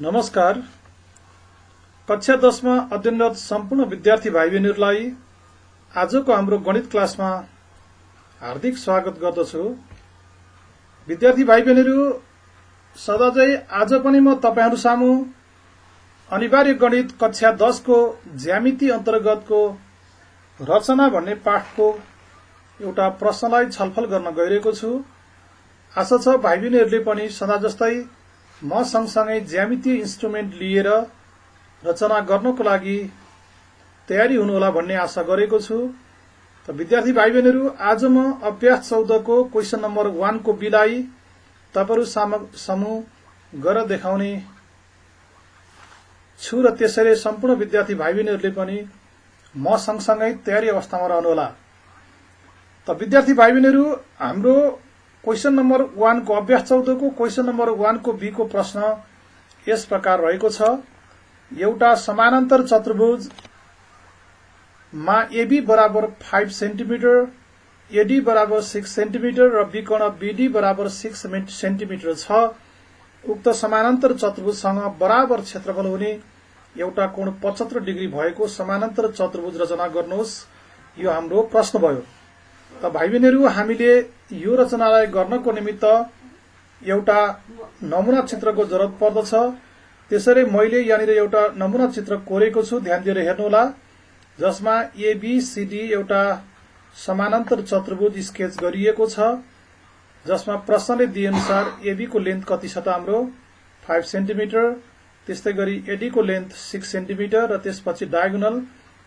नमस्कार। कक्षा 10 मा अध्ययनरत सम्पूर्ण विद्यार्थी भाइ बहिनीहरूलाई आजको हाम्रो गणित क्लासमा हार्दिक स्वागत गर्दछु। विद्यार्थी भाइ बहिनीहरू, सदाझै आज पनि म तपाईहरु सामु अनिवार्य गणित कक्षा 10 को ज्यामिति अन्तर्गतको रचना भन्ने पाठको एउटा प्रश्नलाई छलफल गर्न गइरहेको छु। आशा छ भाइ बहिनीहरूले पनि सदा जस्तै म सँगसँगै ज्यामितीय इन्स्ट्रुमेन्ट लिएर रचना गर्नको लागि तयारी हुनुहोला भन्ने आशा गरेको छु। त विद्यार्थी भाइ बहिनीहरू, आज म अभ्यास 14 को क्वेशन नम्बर 1 को बिलाई तपाईहरु समूह गरेर देखाउने छु र त्यसैले सम्पूर्ण विद्यार्थी भाइ बहिनीहरूले पनि म सँगसँगै तयारी अवस्थामा रहनुहोला। त विद्यार्थी भाइ बहिनीहरू, हाम्रो क्वेशन नम्बर 1 को अभ्यास 14 को क्वेशन नम्बर 1 को बी को प्रश्न यस प्रकार रहेको छ। एउटा समानान्तर चतुर्भुज मा एबी बराबर 5 सेन्टिमिटर, एडी बराबर 6 सेन्टिमिटर र विकर्ण बीडी बराबर 6 सेन्टिमिटर छ। उक्त समानान्तर चतुर्भुजसँग बराबर क्षेत्रफल हुने एउटा कोण 75 डिग्री भएको समानान्तर चतुर्भुज रचना गर्नुहोस्। यो हाम्रो प्रश्न भयो। त भाइ बहिनीहरू, हामीले यो रचनालाई गर्नको निमित्त एउटा नमुना चित्रको जरुरत पर्दछ। त्यसैले मैले यहाँनिर एउटा नमुना चित्र कोरेको छु, ध्यान दिएर हेर्नुहोला, जसमा एबीसीडी एउटा समानान्तर चतुर्भुज स्केच गरिएको छ, जसमा प्रश्नले दिए अनुसार एबी को लेन्थ कति छ त हाम्रो 5 सेन्टिमिटर, त्यस्तै गरी एडी को लेन्थ 6 सेन्टिमिटर र त्यसपछि डायगोनल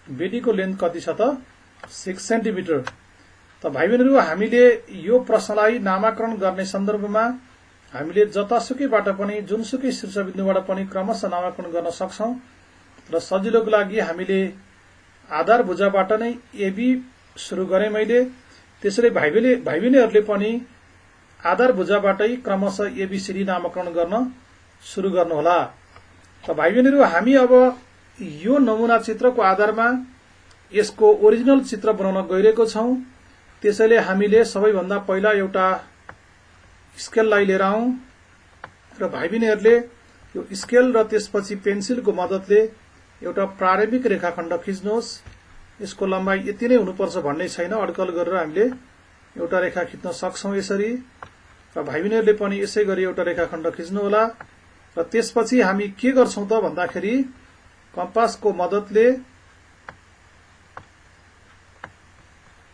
बीडी को लेन्थ कति छ त 6 सेन्टिमिटर। त भाइ बहिनीहरू, हामीले यो प्रश्नलाई नामाकरण गर्ने सन्दर्भमा हामीले जतासुकैबाट पनि जुनसुकै शीर्षबिन्दुबाट पनि क्रमशः नामाकरण गर्न सक्छौं र सजिलोको लागि हामीले आधार भुजाबाट नै एबी सुरु गरे मैले। त्यसैले भाइ बहिनीहरूले पनि आधार भुजाबाटै क्रमशः एबीसीडी नामाकरण गर्न सुरु गर्नुहोला। त भाइ बहिनीहरू, हामी अब यो नमुना चित्रको आधारमा यसको ओरिजिनल चित्र बनाउन गइरहेको छौं। त्यसैले हामीले सबैभन्दा पहिला एउटा स्केललाई लिएर आउँ र भाइ बहिनीहरूले यो स्केल र त्यसपछि पेन्सिलको मद्दतले एउटा प्रारम्भिक रेखाखण्ड खिच्नुहोस्। यसको लम्बाई यति नै हुनुपर्छ भन्ने छैन, अड्कल गरेर हामीले एउटा रेखा खिच्न सक्छौं यसरी। र भाइ बहिनीहरूले पनि यसै गरी एउटा रेखाखण्ड खिच्नुहोला। र त्यसपछि हामी के गर्छौं त भन्दाखेरि कम्पासको मद्दतले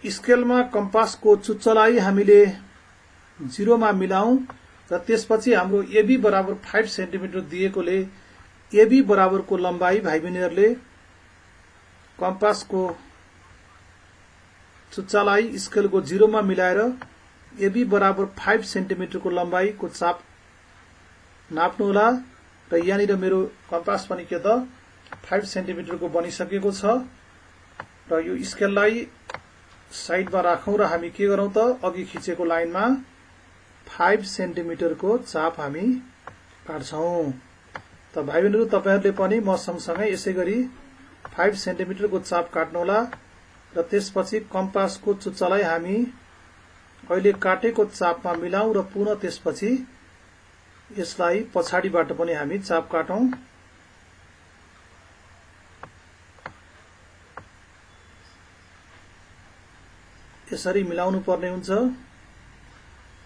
स्केलमा कम्पासको चुच्चलाई हामीले 0 मा मिलाउँ र त्यसपछि हाम्रो एबी बराबर 5 सेन्टिमिटर दिएकोले एबी बराबरको लम्बाई भाइ बहिनीहरूले कम्पासको चुच्चालाई स्केलको 0 मा मिलाएर एबी बराबर 5 सेन्टिमिटरको लम्बाईको चाप नाप्नुहोला। र यहाँनिर मेरो कम्पास पनि के त 5 सेन्टिमिटरको बनिसकेको छ। र यो स्केललाई साइडमा राखौं र हामी के गरौं त अघि खिचेको लाइनमा 5 सेन्टिमिटरको चाप हामी काट्छौं। त भाइ बहिनीहरू, तपाईहरुले पनि म सँगसँगै यसै गरी 5 सेन्टिमिटरको चाप काट्नुहोला र त्यसपछि कम्पासको चुच्चालाई हामी अहिले काटेको चापमा मिलाउँ र पुनः त्यसपछि यसलाई पछाडीबाट पनि हामी चाप काटौं। यसरी मिलाउनु पर्ने हुन्छ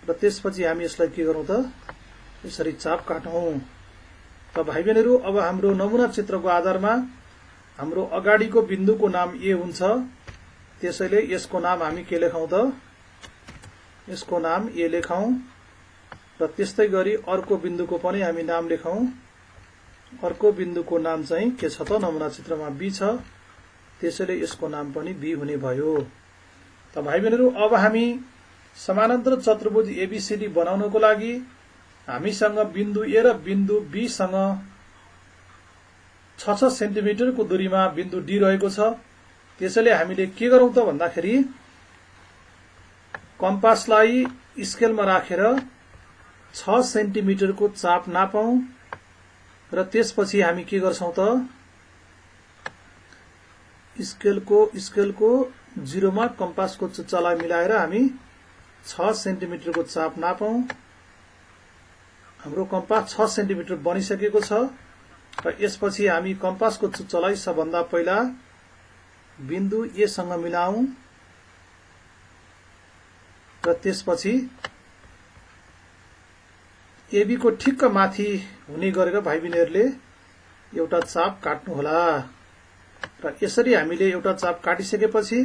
र त्यसपछि हामी यसलाई के गरौं त यसरी चाप काटौं। त भाइ बहिनीहरू, अब हाम्रो नमुना चित्रको आधारमा हाम्रो अगाडिको बिन्दुको नाम ए हुन्छ। त्यसैले यसको नाम हामी के लेखौं त यसको नाम ए लेखौं र त्यस्तै गरी अर्को बिन्दुको पनि हामी नाम लेखौं। अर्को बिन्दुको नाम चाहिँ के छ त नमुना चित्रमा बी छ, त्यसैले यसको नाम पनि बी हुने भयो। त भाइ बहिनीहरू, अब हामी समानान्तर चतुर्भुज एबीसीडी बनाउनको लागि हामीसँग बिन्दु ए र बिन्दु बी सँग 6 सेन्टिमिटरको दूरीमा बिन्दु डी रहेको छ। त्यसैले हामीले के गरौं त भन्दाखेरि कम्पासलाई स्केलमा राखेर 6 सेन्टिमिटरको चाप नापौं र त्यसपछि हामी के गर्छौं त स्केलको 0 मा कम्पासको चुच्चालाई मिलाएर हामी 6 सेन्टिमिटरको चाप नापौं हाम्रो कम्पास 6 सेन्टिमिटर बनिसकेको छ र यसपछि हामी कम्पासको चुच्चोलाई सबभन्दा पहिला बिन्दु ए सँग मिलाऊं र त्यसपछि एबी को ठिक्क माथि हुने गरेर भाइ बहिनीहरुले एउटा चाप काट्नु होला र यसरी हामीले एउटा चाप काटिसकेपछि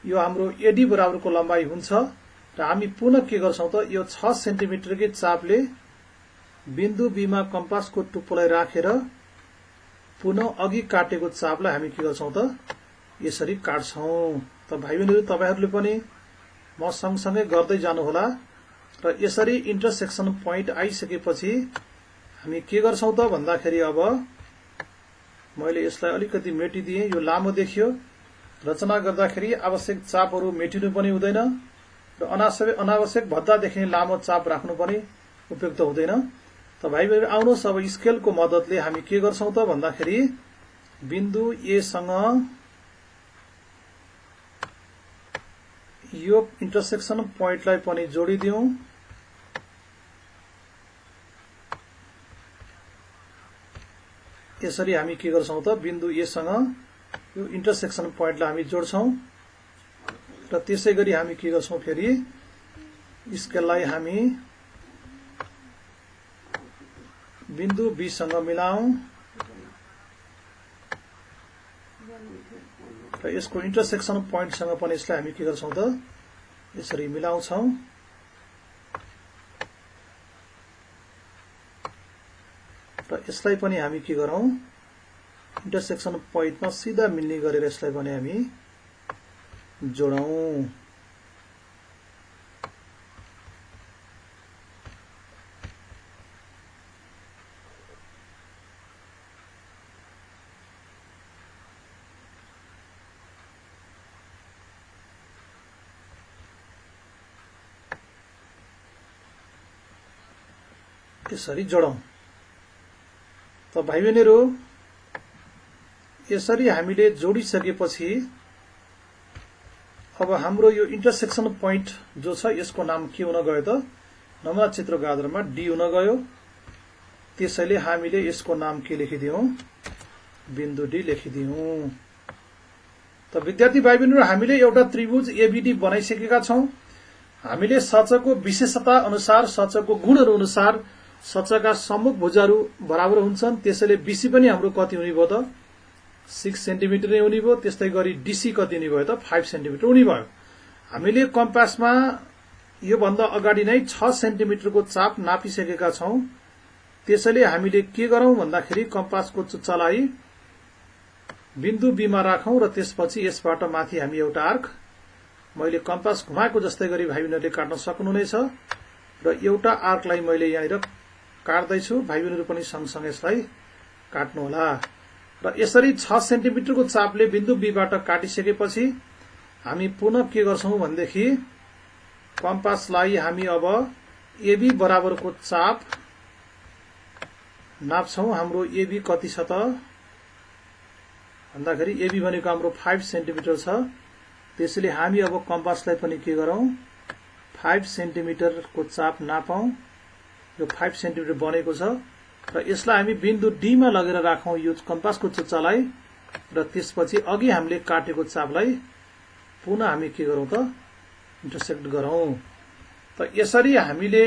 यो हाम्रो एडी बराबरको लम्बाई हुन्छ र हामी पुनः के गर्छौं त यो 6 सेन्टिमिटरकै चापले बिन्दु बी मा कम्पासको टुप्पोलाई राखेर पुनः अघि काटेको चापलाई हामी के गर्छौं त यसरी काट्छौं। त भाइ बहिनीहरु तपाईहरुले पनि म सँगसँगै गर्दै जानु होला र यसरी इन्टरसेक्सन प्वाइन्ट आइसकेपछि हामी के गर्छौं त भन्दाखेरि अब मैले यसलाई अलिकति मेटिदिए यो लामो देखियो रचना गर्दाखेरि आवश्यक चापहरु मेटिनु पनि हुँदैन र अनावश्यक भद्दा देखिने लामो चाप राख्नु पनि उपयुक्त हुँदैन। त भाइ बहिनी आउनुहोस् अब स्केलको मद्दतले हामी के गर्छौं त भन्दाखेरि बिन्दु ए सँग यो इन्टरसेक्सन प्वाइन्टलाई पनि जोडिदियौं यसरी हामी के गर्छौं त बिन्दु ए सँग यो इन्टरसेक्सन प्वाइन्टलाई हामी जोड्छौं र त्यसैगरी हामी के गर्छौं फेरि स्केललाई हामी बिन्दु बी सँग मिलाऊं र यसको इन्टरसेक्सन प्वाइन्ट सँग पनि यसलाई हामी के गर्छौं त यसरी मिलाउँछौं र यसलाई पनि हामी के गरौं इन्टरसेक्सन प्वाइन्टमा सिधा मिल्ने गरेर यसलाई पनि हामी जोडौं। यसरी जोडौं। त भाइ बहिनीहरु यसरी हामीले जोडिसकेपछि अब हाम्रो यो इन्टरसेक्सन प्वाइन्ट जो छ यसको नाम के हुन गयो त नमुना चित्रको आधारमा डी हुन गयो त्यसैले हामीले यसको नाम के लेखिदियौं बिन्दु डी लेखिदियौं। त विद्यार्थी भाइ बहिनीहरु हामीले एउटा त्रिभुज एबीडी बनाइसकेका छौं। हामीले सचको विशेषता अनुसार सचको गुणहरु अनुसार सचका सम्मुख भुजाहरू बराबर हुन्छन् त्यसैले बीसी पनि हाम्रो कति हुने भयो त 6 सेन्टिमिटर नै हुने भयो। त्यस्तै गरी डीसी कति हुने भयो त 5 सेन्टिमिटर हुने भयो। हामीले कम्पासमा यो भन्दा अगाडि नै 6 सेन्टिमिटरको चाप नापिसकेका छौं त्यसैले हामीले के गरौं भन्दाखेरि कम्पासको चुच्चालाई बिन्दु बी मा राखौं र त्यसपछि यसबाट माथि हामी एउटा आर्क मैले कम्पास घुमाएको जस्तै गरी भाइ बहिनीहरुले काट्न सक्नुहुनेछ र एउटा आर्कलाई मैले यहाँनिर काट्दै छु भाइ बहिनीहरु पनि सँगसँगै यसलाई काट्नु होला र यसरी 6 सेन्टिमिटरको चापले बिन्दु बी बाट काटिसकेपछि हामी पुनः के गर्छौं भन्देखि कम्पासलाई हामी अब एबी बराबरको चाप नाप्छौं। हाम्रो एबी कति छ त भन्दाखेरि एबी भनेको हाम्रो 5 सेन्टिमिटर छ त्यसैले हामी अब कम्पासलाई पनि के गरौं 5 सेन्टिमिटरको चाप नापौं। यो 5 सेन्टिमिटर बनेको छ र यसलाई हामी बिन्दु डी मा लगेर राखौं यो कम्पासको चुच्चालाई र त्यसपछि अघि हामीले काटेको चापलाई पुनः हामी के गरौं त इन्टरसेक्ट गरौं। त यसरी हामीले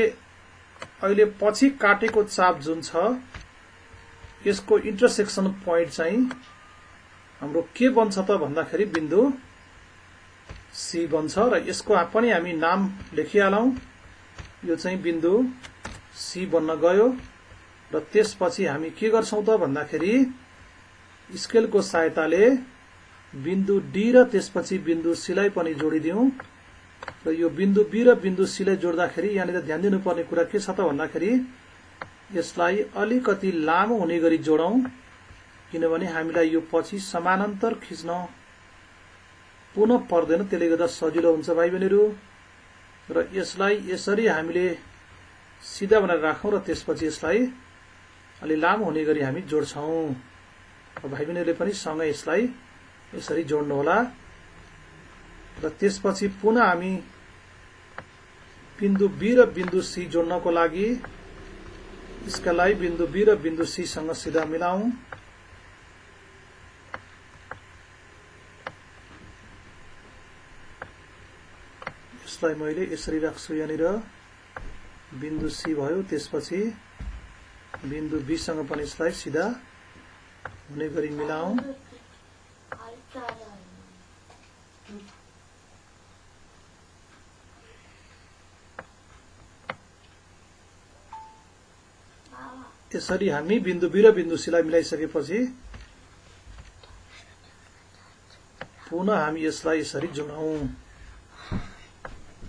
अहिले पछि काटेको चाप जुन छ यसको इन्टरसेक्सन प्वाइन्ट चाहिँ हाम्रो के बन्छ त भन्दाखेरि बिन्दु सी बन्छ र यसको पनि हामी नाम लेखिहालौं यो चाहिँ बिन्दु सी बन्न गयो र त्यसपछि हामी के गर्छौं त भन्दाखेरि स्केलको सहायताले बिन्दु डी र त्यसपछि बिन्दु सी लाई पनि जोडिदियौं र यो बिन्दु बी र बिन्दु सी लाई जोड्दाखेरि यहाँनिर ध्यान दिनुपर्ने कुरा के छ त भन्दाखेरि यसलाई अलिकति लामो हुने गरी जोडौं किनभने हामीलाई यो पछि समानान्तर खिच्न पुनः पर्दैन त्यसले गर्दा सजिलो हुन्छ भाइ बहिनीहरु र यसलाई यसरी हामीले सिधा बनाएर राखौं र त्यसपछि यसलाई अलि लामो हुने गरी हामी जोड्छौं। भाइ बहिनीहरुले पनि सँगै यसलाई यसरी जोड्नु होला र त्यसपछि पुनः हामी बिन्दु बी र बिन्दु सी जोड्नको लागि यसका लागि बिन्दु बी र बिन्दु सी सँग सिधा मिलाऊं। यसलाई मैले यसरी राख्छु, यहाँनिर बिन्दु सी भयो। त्यसपछि बिन्दु बी सँग पनि यसलाई सिधा हुने गरी मिलाऊं। यसरी हामी बिन्दु बी र बिन्दु सी लाई मिलाइसकेपछि पुनः हामी यसलाई यसरी जोडौं।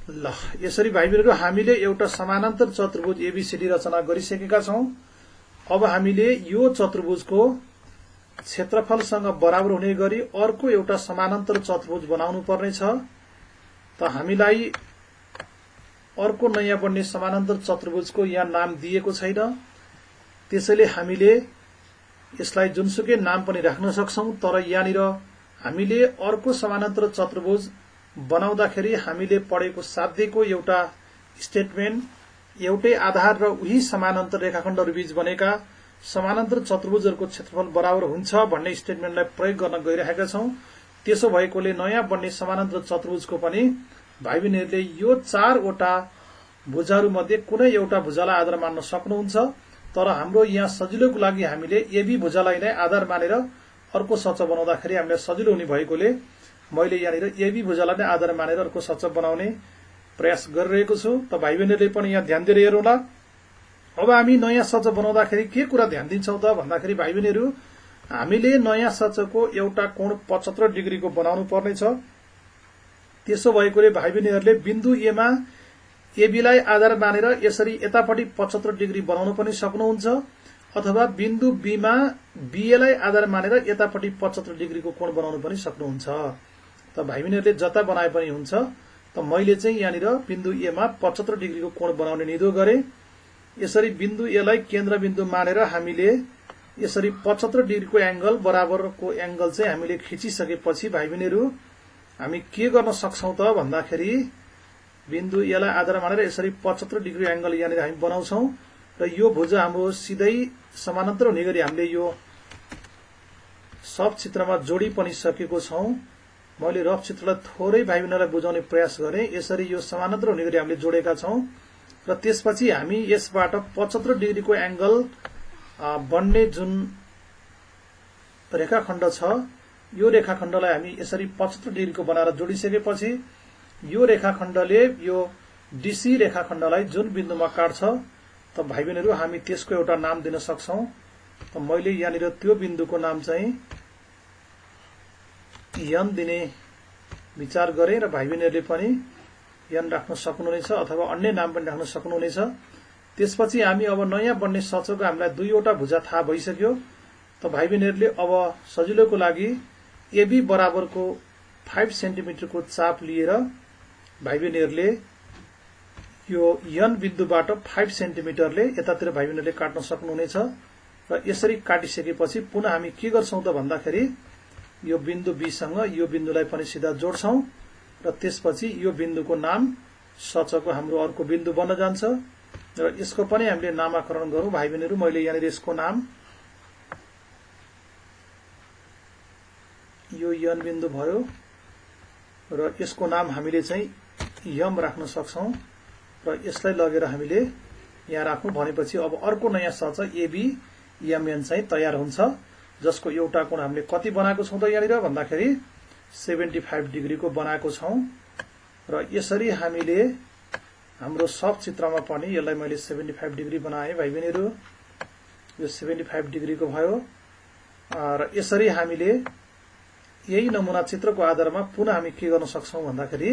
ल, यसरी भाइ बहिनीहरु हामीले एउटा समानान्तर चतुर्भुज एबीसीडी रचना गरिसकेका छौं। अब हामीले यो चतुर्भुजको क्षेत्रफलसँग बराबर हुने गरी अर्को एउटा समानान्तर चतुर्भुज बनाउनु पर्ने छ। त हामीलाई अर्को नयाँ बन्ने समानान्तर चतुर्भुजको यहाँ नाम दिएको छैन, त्यसैले हामीले यसलाई जुनसुकै नाम पनि राख्न सक्छौं। तर यहाँनिर हामीले अर्को समानान्तर चतुर्भुज बनाउँदाखेरि हामीले पढेको साध्यको एउटा स्टेटमेन्ट, एउटै आधार र उही समानान्तर रेखाखण्डहरू बीच बनेका समानान्तर चतुर्भुजहरूको क्षेत्रफल बराबर हुन्छ भन्ने स्टेटमेन्टलाई प्रयोग गर्न गइरहेका छौं। त्यसो भएकोले नयाँ बन्ने समानान्तर चतुर्भुजको पनि भाइ बहिनीहरूले यो 4 वटा भुजाहरू मध्ये कुनै एउटा भुजालाई आधार मान्न सक्नुहुन्छ। तर हाम्रो यहाँ सजिलोको लागि हामीले एबी भुजालाई नै आधार मानेर अर्को सच बनाउँदाखेरि हामीलाई सजिलो हुने भएकोले मैले यहाँनिर एबी भुजालाई नै आधार मानेर अर्को सच बनाउने प्रयास गरिरहेको छु। त भाइ बहिनीहरूले पनि यहाँ ध्यान दिएर हेरौँला। अब हामी नयाँ सच बनाउँदाखेरि के कुरा ध्यान दिन्छौं त भन्दाखेरि भाइ बहिनीहरू हामीले नयाँ सचको एउटा कोण 75 डिग्रीको बनाउनु पर्नेछ। त्यसो भएकोले भाइ बहिनीहरूले बिन्दु ए मा एबी लाई आधार मानेर यसरी यतापटि 75 डिग्री बनाउन पनि सक्नुहुन्छ, अथवा बिन्दु बी मा बीए लाई आधार मानेर यतापटि 75 डिग्रीको कोण बनाउन पनि सक्नुहुन्छ। त भाइ बहिनीहरूले जता बनाए पनि हुन्छ। त मैले चाहिँ यहाँनिर बिन्दु ए मा 75 डिग्रीको कोण बनाउने निधो गरे। यसरी बिन्दु ए लाई केन्द्र बिन्दु मानेर हामीले यसरी 75 डिग्रीको एंगल बराबरको एंगल चाहिँ हामीले खिचिसकेपछि भाइ बहिनीहरू हामी के गर्न सक्छौं त भन्दाखेरि बिन्दु ए लाई आधार मानेर यसरी 75 डिग्री एंगल यहाँनिर हामी बनाउँछौं र यो भुजा हाम्रो सिधै समानान्तर हुने गरी हामीले यो सब चित्रमा जोडी पनि सकेको छौं। मैले रफ चित्रलाई थोरै भाइ बहिनीलाई बुझाउने प्रयास गरे। यसरी यो समानान्तर हुने गरी हामीले जोडेका छौं र त्यसपछि हामी यसबाट 75 डिग्रीको एंगल बन्ने जुन रेखाखण्ड छ यो रेखाखण्डलाई हामी यसरी 75 डिग्रीको बनाएर जोडिसकेपछि यो रेखाखण्डले यो डीसी रेखाखण्डलाई जुन बिन्दुमा काट्छ त भाइ बहिनीहरू हामी त्यसको एउटा नाम दिन सक्छौं। त मैले यहाँनिर त्यो बिन्दुको नाम चाहिँ एन दिने विचार गरे र भाइ बहिनीहरूले पनि एन राख्न सक्नुहुनेछ अथवा अन्य नाम पनि राख्न सक्नुहुनेछ। त्यसपछि हामी अब नयाँ बन्ने सचको हामीलाई दुईवटा भुजा थाहा भइसक्यो। त भाइ बहिनीहरूले अब सजिलोको लागि एबी बराबरको 5 सेन्टिमिटरको चाप लिएर भाइ बहिनीहरूले यो एन बिन्दुबाट 5 सेन्टिमिटरले यतातिर भाइ बहिनीहरूले काट्न सक्नुहुनेछ। र यसरी काटिसकेपछि पुनः हामी के गर्छौं त भन्दाखेरि यो बिन्दु बी सँग यो बिन्दुलाई पनि सिधा जोड्छौं र त्यसपछि यो बिन्दुको नाम सचको हाम्रो अर्को बिन्दु बन्न जान्छ र यसको पनि हामीले नामाकरण गरौं। भाइ बहिनीहरू मैले यहाँनिर यसको नाम यो एन बिन्दु भयो र यसको नाम हामीले चाहिँ यम राख्न सक्छौं र यसलाई लगेर हामीले यहाँ राख्नु भनेपछि अब अर्को नयाँ सच एबी एमएन चाहिँ तयार हुन्छ, जसको एउटा कोण हामीले कति बनाएको छौं त यहाँनिर भन्दाखेरि 75 डिग्रीको बनाएको छौं। र यसरी हामीले हाम्रो सब चित्रमा पनि यसलाई मैले 75 डिग्री बनाए भाइ बहिनीहरू। यो 75 डिग्रीको भयो र यसरी हामीले यही नमुना चित्रको आधारमा पुनः हामी के गर्न सक्छौं भन्दाखेरि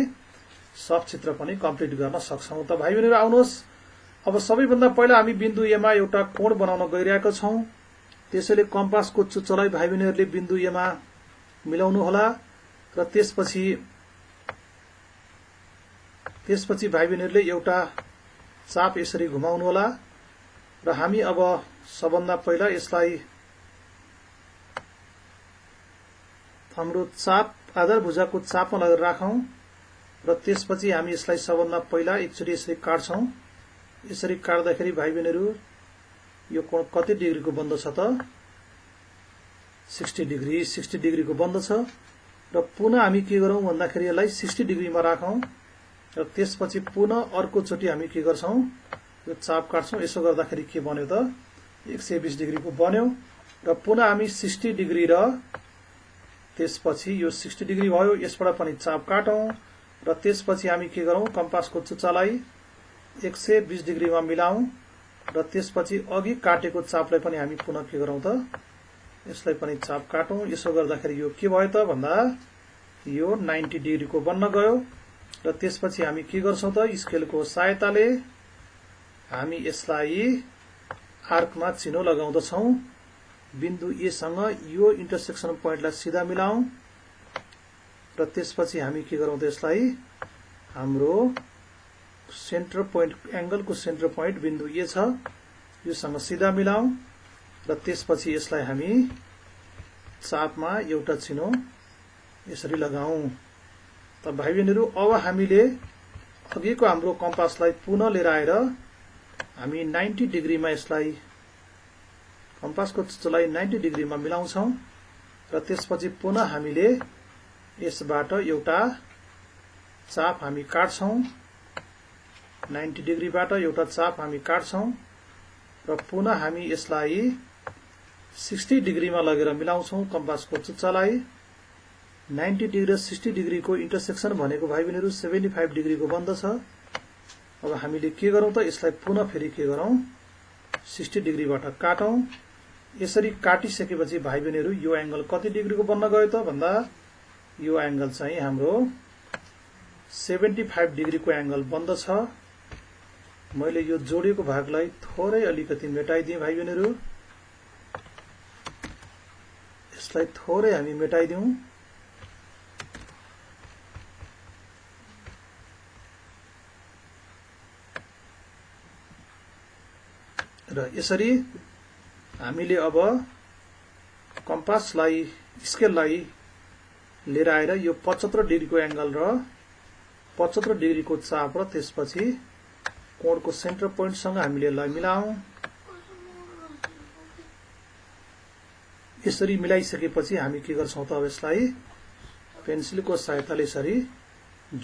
सब चित्र पनि कम्प्लिट गर्न सक्छौं। त भाइ बहिनीहरू आउनुहोस्, अब सबैभन्दा पहिला हामी बिन्दु ए मा एउटा कोण बनाउन गइरहेका छौं। त्यसैले कम्पासको चुच्चोलाई भाइ बहिनीहरूले बिन्दु ए मा मिलाउनु होला र त्यसपछि भाइ बहिनीहरूले एउटा चाप यसरी घुमाउनु होला र हामी अब सबभन्दा पहिला यसलाई हाम्रो चाप आधार भुजाको चापमा लगेर राखौं र त्यसपछि हामी यसलाई सबभन्दा पहिला एकचोटि यसरी काट्छौं। यसरी काट्दाखेरि भाइ बहिनीहरू यो कोण कति डिग्रीको बन्द छ त 60 डिग्री 60 डिग्रीको बन्द छ र पुनः हामी के गरौं भन्दाखेरि यसलाई 60 डिग्रीमा राखौं र त्यसपछि पुनः अर्को चोटी हामी के गर्छौं यो चाप काट्छौं यसो गर्दाखेरि के बन्यो त 120 डिग्रीको बन्यो र पुनः हामी 60 डिग्री र त्यसपछि यो 60 डिग्री भयो यसबाट पनि चाप काटौं र त्यसपछि हामी के गरौं कम्पासको चुच्चालाई 120 डिग्रीमा मिलाऊं र त्यसपछि अघि काटेको चापलाई पनि हामी पुनः के गरौं त यसलाई पनि चाप काटौं यसो गर्दाखेरि यो के भयो त भन्दा यो 90 डिग्रीको बन्न गयो र त्यसपछि हामी के गर्छौं त स्केलको सहायताले हामी यसलाई आर्कमा चिनो लगाउँदछौं बिन्दु ए सँग यो इन्टरसेक्सन पोइन्टलाई सिधा मिलाऊं र त्यसपछि हामी के गरौं त यसलाई हाम्रो सेन्टर पोइन्ट एंगलको सेन्टर पोइन्ट बिन्दु ए छ यो सँग सिधा मिलाऊं र त्यसपछि यसलाई हामी चापमा एउटा चिनो यसरी लगाऊं त भाइ बहिनीहरु अब हामीले अघिको हाम्रो कम्पासलाई पुनः लिएर आएर हामी 90 डिग्रीमा यसलाई कम्पासको चुच्चालाई 90 डिग्रीमा मिलाउँछौं र त्यसपछि पुनः हामीले यसबाट एउटा चाप हामी काट्छौं 90 डिग्रीबाट एउटा चाप हामी काट्छौं र पुनः हामी यसलाई 60 डिग्रीमा लगेर मिलाउँछौं कम्पासको चुच्चालाई 90 डिग्री र 60 डिग्रीको इन्टरसेक्सन भनेको भाइ बहिनीहरु 75 डिग्रीको बन्द छ अब हामीले के गरौं त यसलाई पुनः फेरि के गरौं 60 डिग्रीबाट काटौं यसरी काटिसकेपछि भाइ बहिनीहरु यो एंगल कति डिग्रीको बन्न गयो त भन्दा यो एंगल चाहिँ हाम्रो 75 डिग्रीको एंगल बन्द छ मैले यो जोडेको भागलाई थोरै अलिकति मेटाइदिए भाइ बहिनीहरु यसलाई थोरै हामी मेटाइदिउँ र यसरी हामीले अब कम्पासलाई स्केललाई लिएर आएर यो 75 डिग्रीको एंगल र 75 डिग्रीको चाप र त्यसपछि कोणको सेन्टर पोइन्ट सँग हामीले यसलाई मिलाऊं यसरी मिलाइसकेपछि हामी के गर्छौं त अब यसलाई पेन्सिलको सहायताले यसरी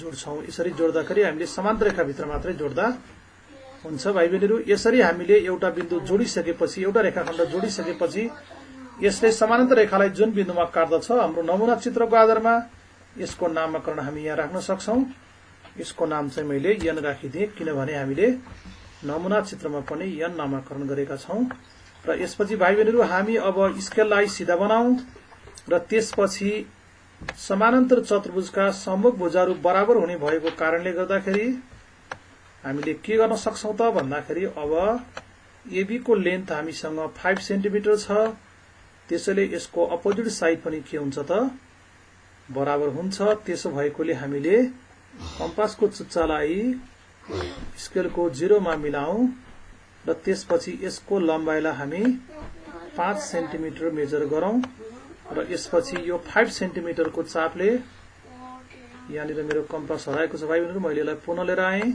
जोड्छौं यसरी जोड्दाखेरि हामीले समान्तर रेखा भित्र मात्रै जोड्दा हुन्छ भाइ बहिनीहरु यसरी हामीले एउटा बिन्दु जोडिसकेपछि एउटा रेखाखण्ड जोडिसकेपछि यसले समानान्तर रेखालाई जुन बिन्दुमा काट्दछ हाम्रो नमुना चित्रको आधारमा यसको नामकरण हामी यहाँ राख्न सक्छौं यसको नाम चाहिँ मैले एन राखिदिए किनभने हामीले नमुना चित्रमा पनि एन नामकरण गरेका छौं र यसपछि भाइ बहिनीहरु हामी अब स्केललाई सिधा बनाऊं र त्यसपछि समानान्तर चतुर्भुजका सम्मुख भुजाहरू बराबर हुने भएको कारणले गर्दाखेरि हामीले के गर्न सक्छौं त भन्दाखेरि अब एबी को लेन्थ हामीसँग 5 सेन्टिमिटर छ त्यसैले यसको अपोजिट साइड पनि के हुन्छ त बराबर हुन्छ त्यसो भएकोले हामीले कम्पासको चुच्चालाई स्केलको 0 मा मिलाऊं र त्यसपछि यसको लम्बाइलाई हामी 5 सेन्टिमिटर मेजर गरौं र यसपछि यो 5 सेन्टिमिटर को चापले यहाँनिर मेरो कम्पास हराएको छ भाइ बहिनीहरु मैले यसलाई पुनः लिएर आएँ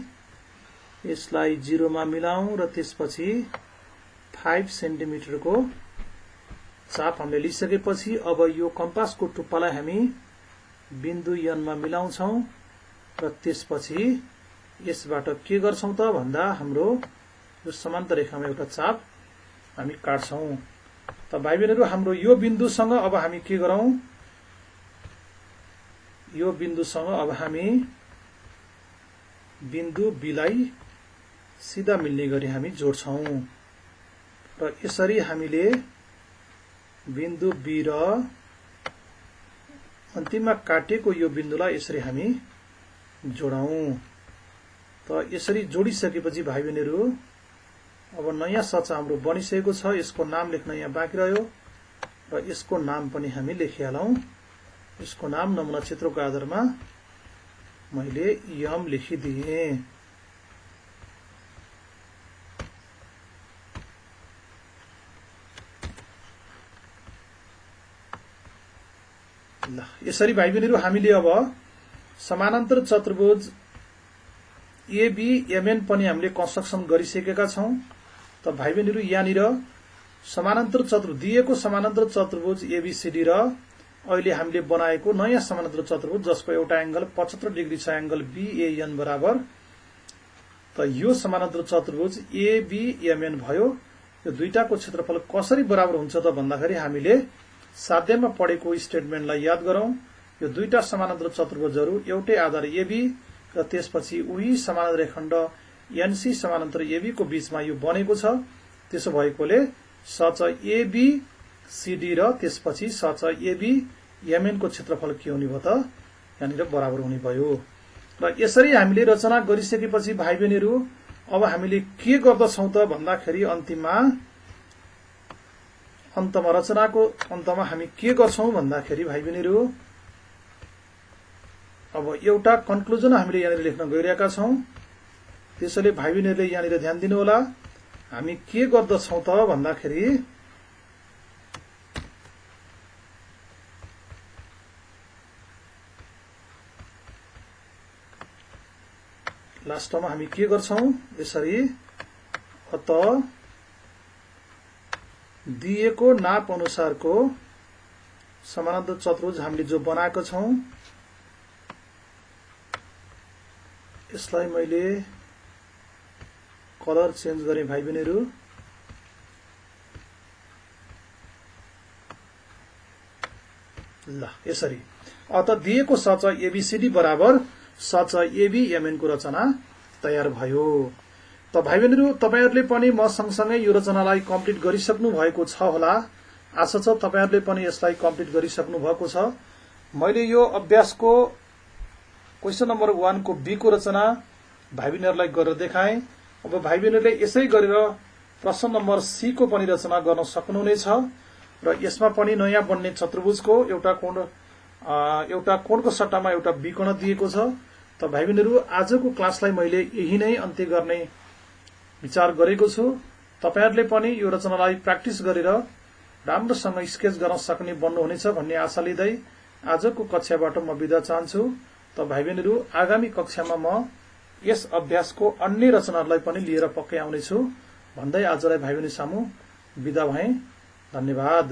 यसलाई 0 मा मिलाऊं र त्यसपछि 5 सेन्टिमिटर को चाप हामीले लिइसकेपछि अब यो कम्पासको टुप्पालाई हामी बिन्दु एन मा मिलाउँछौं र त्यसपछि यसबाट के गर्छौं त भन्दा हाम्रो यो समान्तर रेखामा एउटा चाप हामी काट्छौं त भाइ बहिनीहरु हाम्रो यो बिन्दुसँग अब हामी के गरौं यो बिन्दुसँग अब हामी बिन्दु बी लाई सिधा मिल्ने गरी हामी जोड्छौं र यसरी हामीले बिन्दु बी र अन्तिममा काटेको यो बिन्दुलाई यसरी हामी जोडौं त यसरी जोडिसकेपछि भाइ बहिनीहरु अब नयाँ सचा हाम्रो बनिसकेको छ यसको नाम लेख्न यहाँ बाँकी रह्यो र यसको नाम पनि हामी लेखिहालौं यसको नाम नमुना चित्रको आधारमा मैले यम लेखिदिए ल यसरी भाइ बहिनीहरु हामीले अब समानान्तर चतुर्भुज एबी एमएन पनि हामीले कन्स्ट्रक्सन गरिसकेका छौं त भाइ बहिनीहरु यहाँनिर समानान्तर चतुर्भुज दिएको समानान्तर चतुर्भुज एबीसीडी र अहिले हामीले बनाएको नयाँ समानान्तर चतुर्भुज जसको एउटा एंगल 75 डिग्री छ एंगल बीएएन बराबर त यो समानान्तर चतुर्भुज एबीएमएन भयो। यो दुईटाको क्षेत्रफल कसरी बराबर हुन्छ त भन्दाखेरि हामीले साध्यमा पढेको स्टेटमेन्टलाई याद गरौं। यो दुईटा समानान्तर चतुर्भुजहरु एउटै आधार एबी र त्यसपछि उही समानान्तर रेखाखण्ड एनसी समानान्तर एबी को बीचमा यो बनेको छ। त्यसो भएकोले सच एबी सीडी र त्यसपछि सच एबी एमएन को क्षेत्रफल के हुने भयो त यहाँनिर बराबर हुने भयो। र यसरी हामीले रचना गरिसकेपछि भाइ बहिनीहरु अब हामीले के गर्दछौं त भन्दाखेरि अन्तमा रचनाको अन्तमा हामी के गर्छौं भन्दाखेरि भाइ बहिनीहरु अब एउटा कन्क्लुजन हामीले यहाँनिर लेख्न गइरहेका छौं। त्यसैले भाइ बहिनीहरुले यहाँनिर ध्यान दिनु होला। हामी के गर्दछौं त भन्दाखेरि लास्टमा हामी के गर्छौं यसरी अत दिएको नाप अनुसारको समानान्तर चतुर्भुज हामीले जो बनाएको छौं यसलाई मैले कलर चेन्ज गरे भाइ बहिनीहरु। ल यसरी अत दिएको सच एबीसीडी बराबर सच एबीएमएन को रचना तयार भयो। त भाइ बहिनीहरु तपाईहरुले पनि म सँगसँगै यो रचनालाई कम्प्लिट गरिसक्नु भएको छ होला। आशा छ तपाईहरुले पनि यसलाई कम्प्लिट गरिसक्नु भएको छ। मैले यो अभ्यासको क्वेशन नम्बर 1 को बी को रचना भाइ बहिनीहरुलाई गरेर देखाएँ। अब भाइ बहिनीहरुले यसै गरेर प्रश्न नम्बर सी को पनि रचना गर्न सक्नुहुनेछ र यसमा पनि नयाँ बन्ने चतुर्भुजको एउटा कोणको सट्टामा एउटा विकोण दिएको छ। त भाइ बहिनीहरु आजको क्लासलाई मैले यही नै अन्त्य गर्ने विचार गरेको छु। तपाईहरुले पनि यो रचनालाई प्र्याक्टिस गरेर राम्रोसँग स्केच गर्न सक्ने बन्नुहुनेछ भन्ने आशा लिँदै आजको कक्षाबाट म बिदा चाहन्छु। त भाइ बहिनीहरु आगामी कक्षामा म यस अभ्यासको अन्य रचनाहरूलाई पनि लिएर पक्कै आउने छु भन्दै आजलाई भाइ बहिनी सामु बिदा भएँ। धन्यवाद।